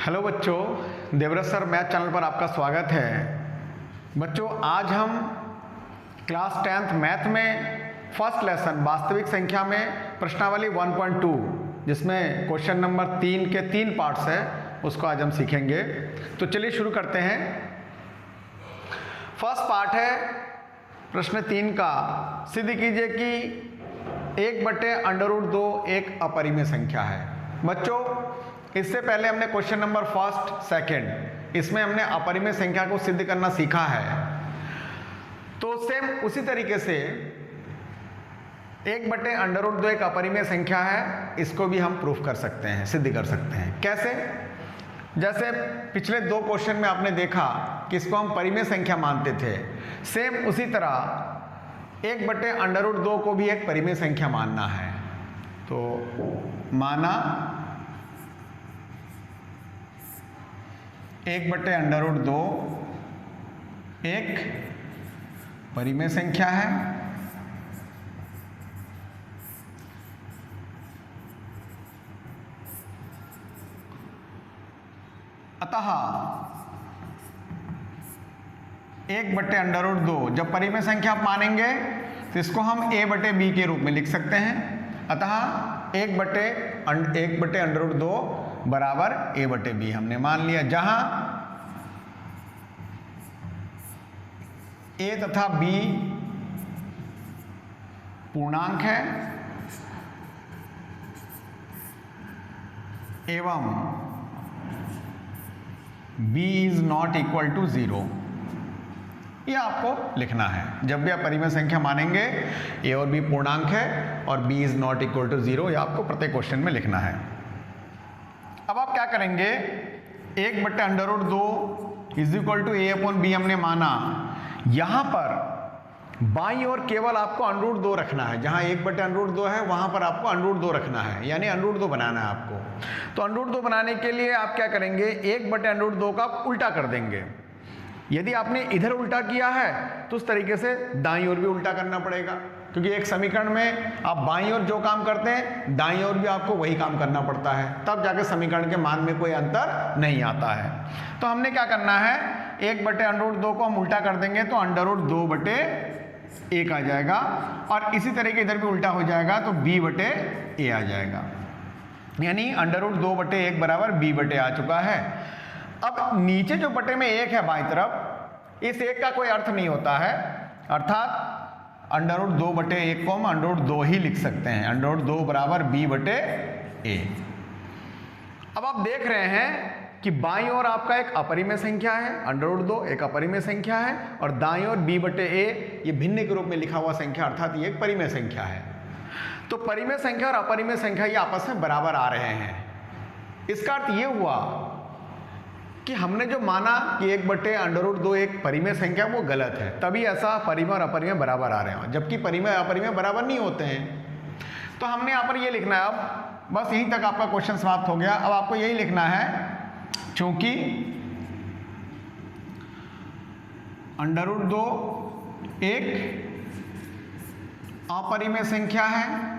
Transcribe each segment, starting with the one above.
Hello बच्चों, Devvrat sir math channel पर आपका स्वागत है। बच्चों, आज हम क्लास 10th मैथ में फर्स्ट लेसन वास्तविक संख्या में प्रश्नावली 1.2 जिसमें क्वेश्चन नंबर 3 के 3 पार्ट्स है, उसको आज हम सीखेंगे। तो चलिए शुरू करते हैं। फर्स्ट पार्ट है प्रश्न 3 का। सिद्ध कीजिए कि 1/√2 एक अपरिमेय संख्या है। बच्चों, इससे पहले हमने क्वेश्चन नंबर फर्स्ट सेकंड इसमें हमने अपरिमेय संख्या को सिद्ध करना सीखा है। तो सेम उसी तरीके से 1/√2 एक अपरिमेय संख्या है, इसको भी हम प्रूफ कर सकते हैं, सिद्ध कर सकते हैं। कैसे? जैसे पिछले 2 क्वेश्चन में आपने देखा कि इसको हम परिमेय संख्या मानते थे, सेम उसी तरह 1/√2 को भी एक परिमेय संख्या मानना है। तो माना 1/√2 एक परिमेय संख्या है। अतः 1/√2 जब परिमेय संख्या आप मानेंगे तो इसको हम a/b के रूप में लिख सकते हैं। अतः 1/√2 बराबर a/b हमने मान लिया, जहां a तथा b पूर्णांक है एवं b is not equal to 0। ये आपको लिखना है। जब भी आप परिमेय संख्या मानेंगे a और b पूर्णांक है और b is not equal to 0, ये आपको प्रत्येक क्वेश्चन में लिखना है। अब आप क्या करेंगे, 1/√2 इज इक्वल टू a/b हमने माना। यहां पर बाईं ओर केवल आपको √2 रखना है। जहां 1/√2 है वहां पर आपको √2 रखना है, यानी √2 बनाना है आपको। तो √2 बनाने के लिए आप क्या करेंगे, 1/√2 का आप उल्टा कर देंगे। यदि आपने इधर उल्टा किया है तो उस तरीके से दाईं ओर भी उल्टा करना पड़ेगा, क्योंकि एक समीकरण में आप बाईं ओर जो काम करते हैं दाईं ओर भी आपको वही काम करना पड़ता है, तब जाके समीकरण के मान में कोई अंतर नहीं आता है। तो हमने क्या करना है, 1/√2 को हम उल्टा कर देंगे तो √2/1 आ जाएगा, और इसी तरीके इधर भी उल्टा हो जाएगा तो b/a आ जाएगा, यानी √2/1 बराबर b/a आ चुका है। अब नीचे जो बटे में 1 है बाईं तरफ, इस 1 का कोई अर्थ नहीं होता है, अर्थात √2/1 को हम √2 ही लिख सकते हैं, √2 बराबर b/a। अब आप देख रहे हैं कि बाईं ओर आपका एक अपरिमेय संख्या है, √2 एक अपरिमेय संख्या है, और दाईं ओर b/a ये भिन्न के रूप में लिखा हुआ संख्या, अर्थात ये एक परिमेय संख्या है। तो परिमेय संख्या और अपरिमेय संख्या ये आपस में बराबर आ रहे हैं। इसका अर्थ ये हुआ कि हमने जो माना कि 1/√2 एक परिमेय संख्या, वो गलत है। तभी ऐसा परिमेय और अपरिमेय बराबर आ रहे हैं, जबकि परिमेय अपरिमेय बराबर नहीं होते हैं। तो हमने यहाँ पर ये लिखना है। अब बस यहीं तक आपका क्वेश्चन समाप्त हो गया। अब आपको यही लिखना है, चूंकि √2 एक अपरिमेय संख्या है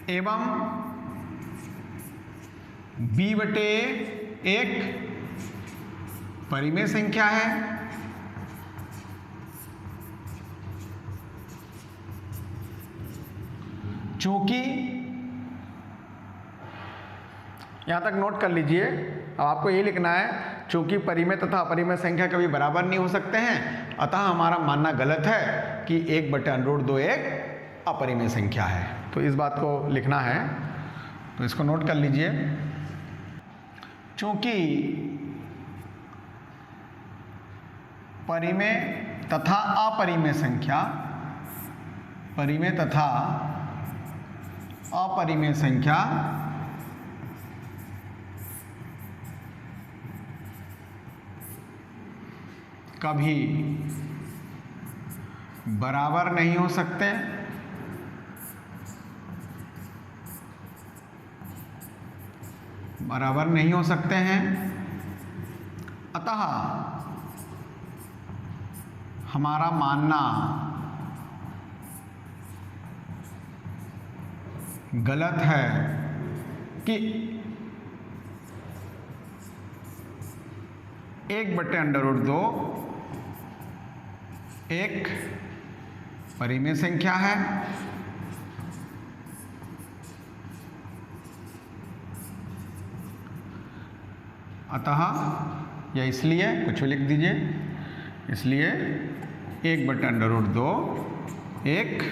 एवं b/a एक परिमेय संख्या है, चूंकि यहां तक नोट कर लीजिए। अब आपको ये लिखना है, चूंकि परिमेय तथा अपरिमेय संख्या कभी बराबर नहीं हो सकते हैं, अतः हमारा मानना गलत है कि 1/√2 एक अपरिमेय संख्या है। तो इस बात को लिखना है, तो इसको नोट कर लीजिए। चूंकि परिमेय तथा अपरिमेय संख्या, परिमेय तथा अपरिमेय संख्या कभी बराबर नहीं हो सकते, बराबर नहीं हो सकते हैं, अतः हमारा मानना गलत है कि 1/√2 एक परिमेय संख्या है, अतः यह इसलिए कुछ भी लिख दीजिए, इसलिए 1/√2 एक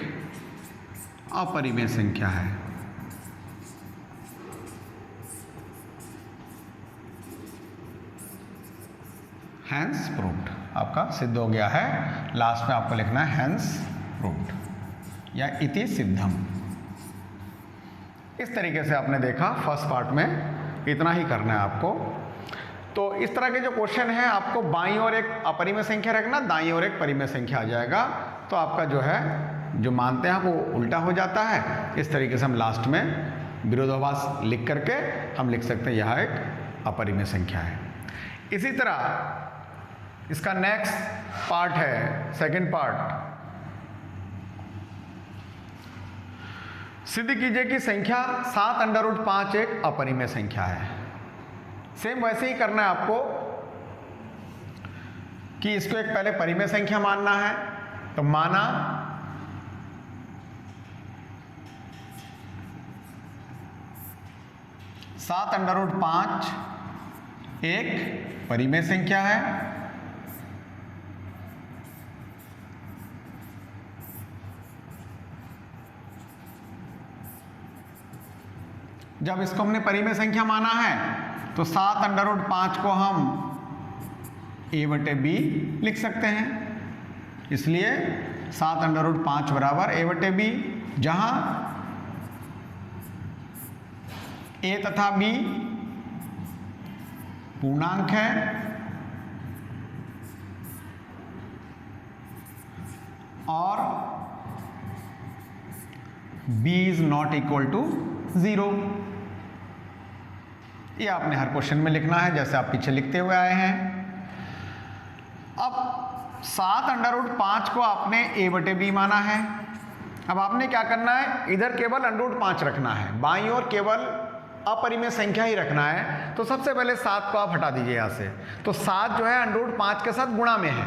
अपरिमेय संख्या है। हैंस प्रूव्ड, आपका सिद्ध हो गया है। लास्ट में आपको लिखना है हैंस प्रूव्ड या इति सिद्धम। इस तरीके से आपने देखा फर्स्ट पार्ट में, इतना ही करना है आपको। तो इस तरह के जो क्वेश्चन है, आपको बाईं ओर एक अपरिमेय संख्या रखना, दाईं ओर एक परिमेय संख्या आ जाएगा, तो आपका जो है जो मानते हैं वो उल्टा हो जाता है। इस तरीके से हम लास्ट में विरोधाभास लिख करके हम लिख सकते हैं यह एक अपरिमेय संख्या है। इसी तरह इसका नेक्स्ट पार्ट है, सेकंड पार्ट, सिद्ध कीजिए कि संख्या 7√5 एक अपरिमेय संख्या है। सेम वैसे ही करना है आपको कि इसको एक पहले परिमेय संख्या मानना है, तो माना (7√5) एक परिमेय संख्या है, जब इसको हमने परिमेय संख्या माना है तो 7√5 को हम a/b लिख सकते हैं, इसलिए 7√5 बराबर a/b, जहां a तथा b पूर्णांक है और b is not equal to 0। ये आपने हर क्वेश्चन में लिखना है जैसे आप पीछे लिखते हुए आए हैं। अब 7√5 को आपने a/b माना है। अब आपने क्या करना है, इधर केवल √5 रखना है, बाईं ओर केवल अपरिमेय संख्या ही रखना है। तो सबसे पहले 7 को आप हटा दीजिए यहाँ से, तो 7 जो है √5 के साथ गुणा में है,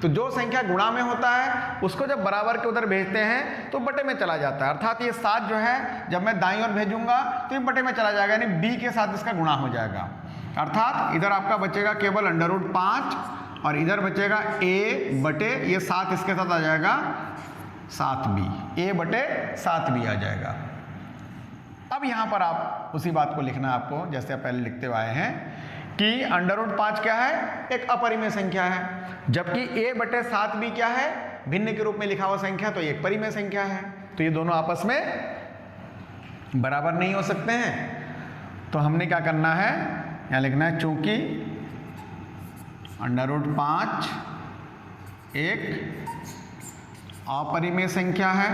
तो जो संख्या गुणा में होता है उसको जब बराबर के उधर भेजते हैं तो बटे में चला जाता है। अर्थात ये 7 जो है जब मैं दाईं ओर भेजूंगा तो ये बटे में चला जाएगा, यानी b के साथ इसका गुणा हो जाएगा। अर्थात इधर आपका बचेगा केवल √5 और इधर बचेगा a/, ये 7 इसके साथ आ जाएगा 7b, a/7b आ जाएगा। अब यहाँ पर आप उसी बात को लिखना है आपको जैसे आप पहले लिखते हुए आए हैं कि √5 क्या है, एक अपरिमेय संख्या है, जबकि a/7b क्या है, भिन्न के रूप में लिखा हुआ संख्या, तो एक परिमेय संख्या है। तो ये दोनों आपस में बराबर नहीं हो सकते हैं। तो हमने क्या करना है, यहाँ लिखना है चूंकि √5 एक अपरिमेय संख्या है,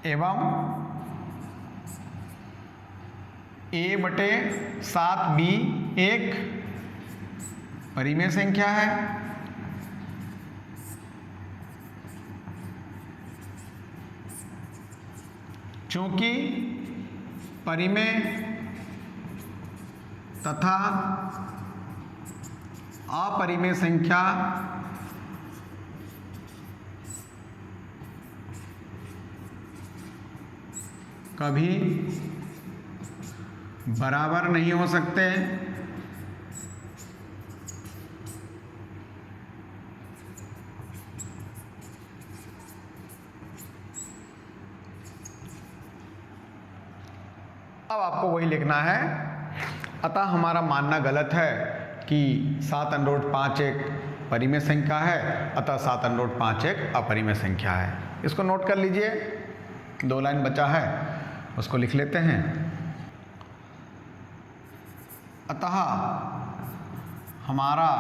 एवं a/7b एक परिमेय संख्या है, चूंकि परिमेय तथा अपरिमेय संख्या कभी बराबर नहीं हो सकते, अब आपको वही लिखना है। अतः हमारा मानना गलत है कि 7√5 एक परिमेय संख्या है, अतः 7√5 एक अपरिमेय संख्या है। इसको नोट कर लीजिए, 2 लाइन बचा है उसको लिख लेते हैं। अतः हमारा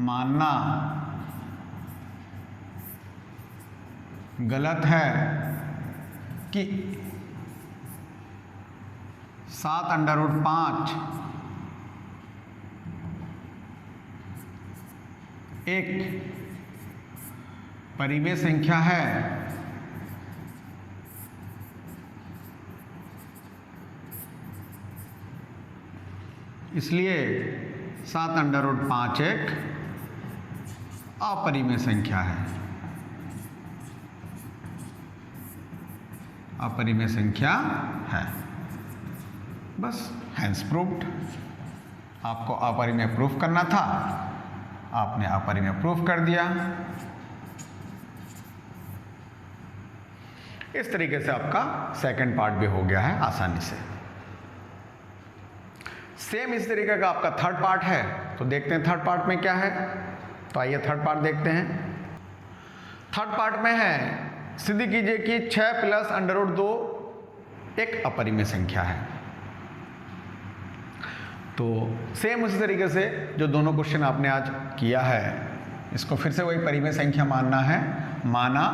मानना गलत है कि 7√5 एक परिमेय संख्या है, इसलिए 7√5 एक अपरिमेय संख्या है, अपरिमेय संख्या है। बस हैंस प्रूव्ड। आपको अपरिमेय प्रूफ करना था, आपने अपरिमेय प्रूफ कर दिया। इस तरीके से आपका सेकंड पार्ट भी हो गया है आसानी से। सेम इस तरीके का आपका थर्ड पार्ट है, तो देखते हैं थर्ड पार्ट में क्या है। तो आइए थर्ड पार्ट देखते हैं। थर्ड पार्ट में है, सिद्ध कीजिए कि 6 प्लस √2 एक अपरिमेय संख्या है। तो सेम उसी तरीके से जो दोनों क्वेश्चन आपने आज किया है, इसको फिर से वही परिमेय संख्या मानना है। माना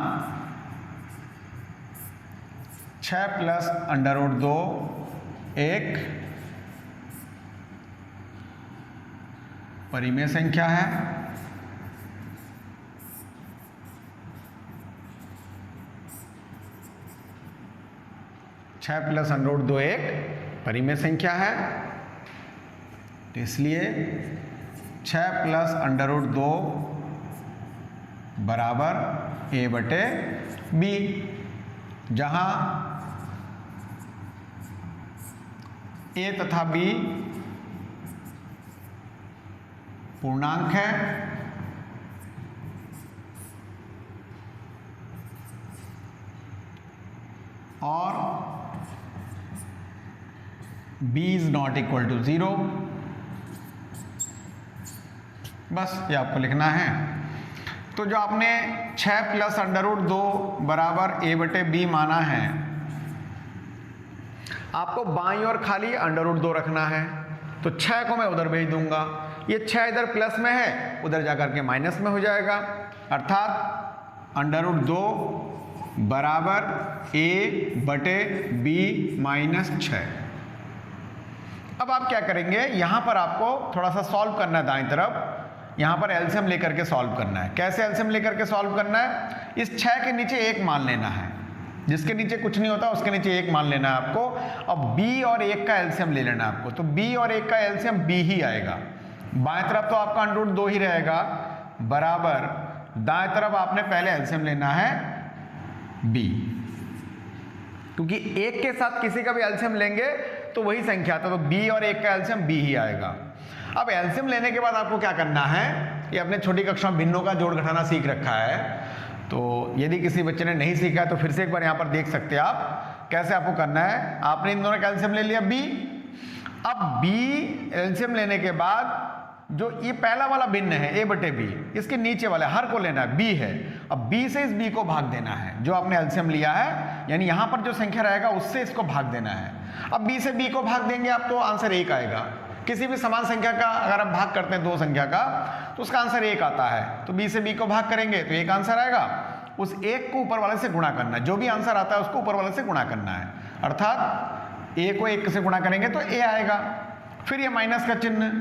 6 प्लस √2 एक परिमेय संख्या है। छः प्लस √2 एक परिमेय संख्या है, तो इसलिए 6 प्लस √2 बराबर a/b, जहां a तथा b पूर्णांक है और b is not equal to 0। बस ये आपको लिखना है। तो जो आपने 6 प्लस √2 बराबर a/b माना है, आपको बाईं ओर खाली √2 रखना है। तो 6 को मैं उधर भेज दूंगा, ये 6 इधर प्लस में है, उधर जाकर के माइनस में हो जाएगा, अर्थात √2 बराबर a/b माइनस 6। अब आप क्या करेंगे, यहां पर आपको थोड़ा सा सॉल्व करना है दाईं तरफ। यहां पर एलसीएम लेकर के सॉल्व करना है। कैसे एलसीएम लेकर के सॉल्व करना है, इस 6 के नीचे 1 मान लेना है, जिसके नीचे कुछ नहीं होता उसके नीचे 1 मान लेना है आपको। अब b और 1 का एलसीएम ले लेना है आपको, तो b और 1 का एलसीएम b ही आएगा। बाएं तरफ तो आपका √2 ही रहेगा, बराबर दाएं तरफ आपने पहले एलसीएम लेना है b, क्योंकि 1 के साथ किसी का भी एलसीएम लेंगे तो वही संख्या आता है, तो b और 1 का एलसीएम b ही आएगा। अब एलसीएम लेने के बाद आपको क्या करना है, ये अपने छोटी कक्षा में भिन्नों का जोड़ घटाना सीख रखा है, तो यदि किसी बच्चे ने नहीं सीखा है तो फिर से एक बार यहाँ पर देख सकते हैं आप कैसे आपको करना है। आपने इन दोनों का एलसीएम ले लिया b। अब b एलसीएम लेने के बाद जो ये पहला वाला भिन्न है a/b, इसके नीचे वाला हर को लेना है, b है। अब b से इस b को भाग देना है, जो आपने एलसीएम लिया है, यानी यहां पर जो संख्या रहेगा उससे इसको भाग देना है। अब b से b को भाग देंगे आप तो आंसर 1 आएगा। किसी भी समान संख्या का अगर आप भाग करते हैं दो संख्या का, तो उसका आंसर 1 आता है। तो b से b को भाग करेंगे तो 1 आंसर आएगा, उस 1 को ऊपर वाले से गुणा करना है, जो भी आंसर आता है उसको ऊपर वाले से गुणा करना है, अर्थात a को 1 से गुणा करेंगे तो a आएगा। फिर ये माइनस का चिन्ह,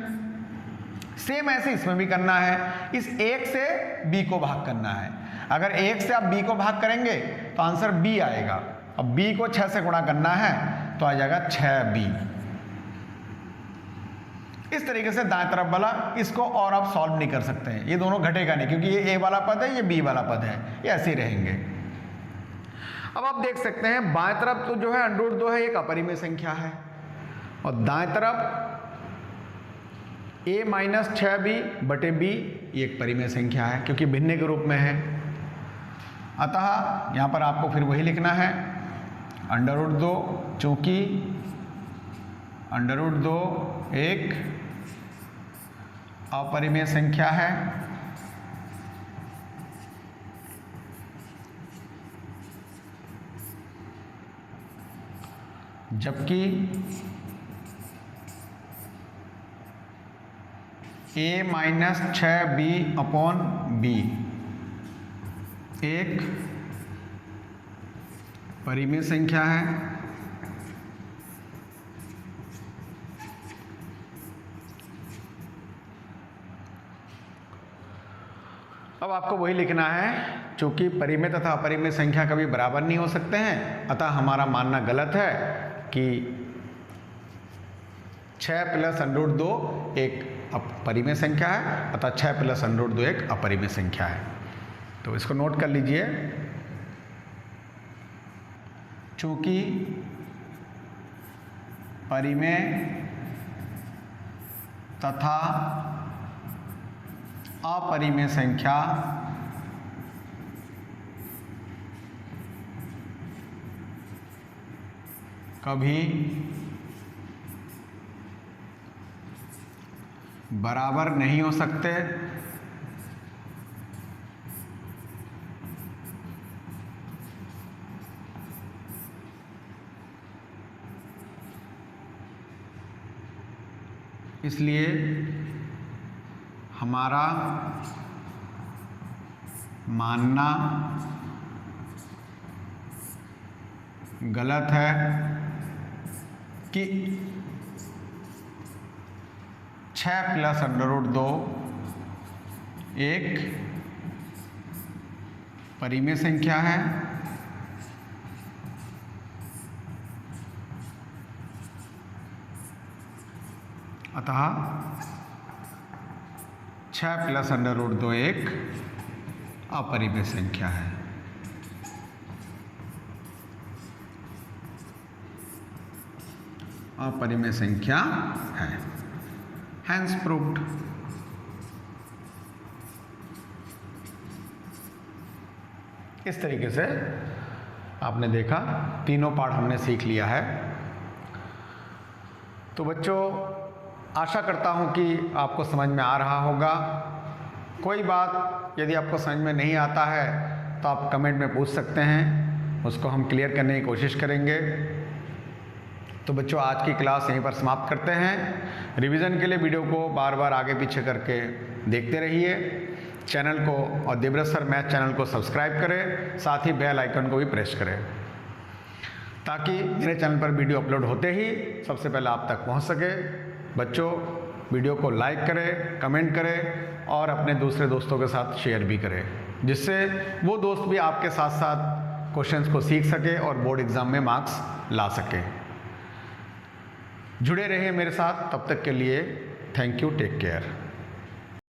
सेम ऐसे इसमें भी करना है, इस 1 से b को भाग करना है। अगर 1 से आप b को भाग करेंगे तो आंसर b आएगा। अब b को 6 से गुणा करना है तो आ जाएगा 6b। इस तरीके से दाएं तरफ वाला इसको और आप सॉल्व नहीं कर सकते हैं, ये दोनों घटेगा नहीं, क्योंकि ये a वाला पद है, ये b वाला पद है, ये ऐसे ही रहेंगे। अब आप देख सकते हैं बाएं तरफ तो जो है √2 है, एक अपरिमेय संख्या है, और दाएं तरफ a माइनस 6b/b ये एक परिमेय संख्या है, क्योंकि भिन्न के रूप में है। अतः यहाँ पर आपको फिर वही लिखना है √2, चूंकि √2 एक अपरिमेय संख्या है, जबकि a माइनस 6b/b एक परिमेय संख्या है। अब आपको वही लिखना है, चूंकि परिमेय तथा अपरिमेय संख्या कभी बराबर नहीं हो सकते हैं, अतः हमारा मानना गलत है कि 6 + √2 एक परिमेय संख्या है, अतः 6 + √2 एक अपरिमेय संख्या है। तो इसको नोट कर लीजिए, चूंकि परिमेय तथा अपरिमेय संख्या कभी बराबर नहीं हो सकते, इसलिए हमारा मानना गलत है कि 6 + √2 एक परिमेय संख्या है, अतः 6 + √2 एक अपरिमेय संख्या है। अपरिमेय संख्या है, हैंस प्रूव्ड। इस तरीके से आपने देखा, तीनों पार्ट हमने सीख लिया है। तो बच्चों, आशा करता हूं कि आपको समझ में आ रहा होगा। कोई बात यदि आपको समझ में नहीं आता है तो आप कमेंट में पूछ सकते हैं, उसको हम क्लियर करने की कोशिश करेंगे। तो बच्चों, आज की क्लास यहीं पर समाप्त करते हैं। रिवीजन के लिए वीडियो को बार बार आगे पीछे करके देखते रहिए। चैनल को और देवव्रत सर मैथ चैनल को सब्सक्राइब करें, साथ ही बेल आइकन को भी प्रेस करें, ताकि मेरे चैनल पर वीडियो अपलोड होते ही सबसे पहले आप तक पहुंच सके। बच्चों, वीडियो को लाइक करें, कमेंट करें और अपने दूसरे दोस्तों के साथ शेयर भी करें, जिससे वो दोस्त भी आपके साथ साथ क्वेश्चंस को सीख सके और बोर्ड एग्जाम में मार्क्स ला सके। जुड़े रहिए मेरे साथ, तब तक के लिए थैंक यू, टेक केयर।